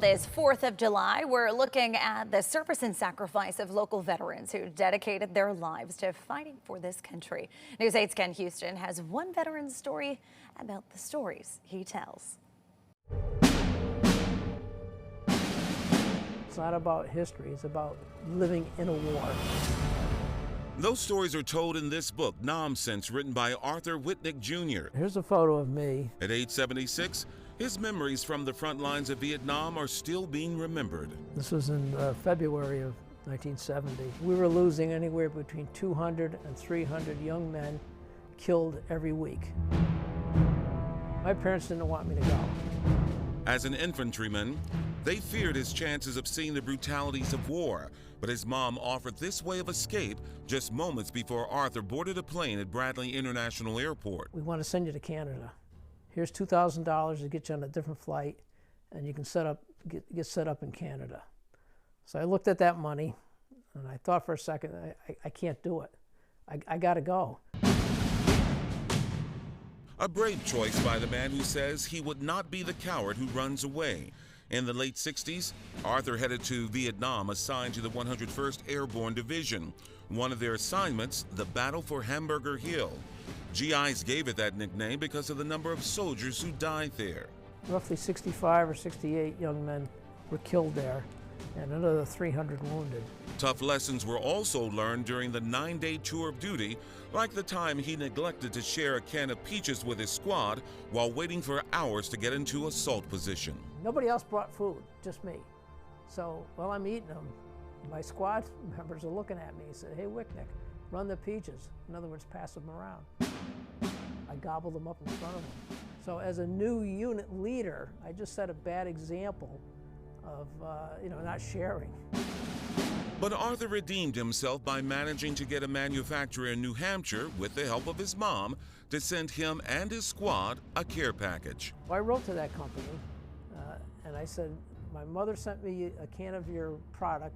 this 4th of July, we're looking at the service and sacrifice of local veterans who dedicated their lives to fighting for this country. News 8's Ken Houston has one veteran's story about the stories he tells. It's not about history, it's about living in a war. Those stories are told in this book, Nonsense, written by Arthur Wiknik Jr. Here's a photo of me. At age 76, his memories from the front lines of Vietnam are still being remembered. This was in February of 1970. We were losing anywhere between 200 and 300 young men killed every week. My parents didn't want me to go. As an infantryman, they feared his chances of seeing the brutalities of war, but his mom offered this way of escape just moments before Arthur boarded a plane at Bradley International Airport. We want to send you to Canada. Here's $2,000 to get you on a different flight, and you can get set up in Canada. So I looked at that money, and I thought for a second, I can't do it. I got to go. A brave choice by the man who says he would not be the coward who runs away. In the late 60s, Arthur headed to Vietnam, assigned to the 101st Airborne Division. One of their assignments, the Battle for Hamburger Hill. GIs gave it that nickname because of the number of soldiers who died there. Roughly 65 or 68 young men were killed there, and another 300 wounded. Tough lessons were also learned during the 9-day tour of duty, like the time he neglected to share a can of peaches with his squad while waiting for hours to get into assault position. Nobody else brought food, just me. So while I'm eating them, my squad members are looking at me and say, "Hey, Wiknik, run the peaches." In other words, pass them around. I gobbled them up in front of them. So as a new unit leader, I just set a bad example of not sharing. But Arthur redeemed himself by managing to get a manufacturer in New Hampshire, with the help of his mom, to send him and his squad a care package. Well, I wrote to that company and I said, "My mother sent me a can of your product.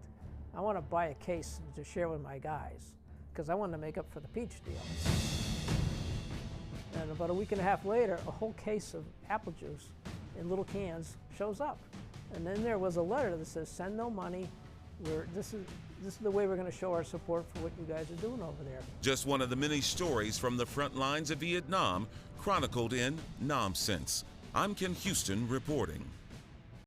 I want to buy a case to share with my guys because I wanted to make up for the peach deal." And about a week and a half later, a whole case of apple juice in little cans shows up. And then there was a letter that says, "Send no money. This is the way we're going to show our support for what you guys are doing over there." Just one of the many stories from the front lines of Vietnam chronicled in Nonsense. I'm Ken Houston reporting.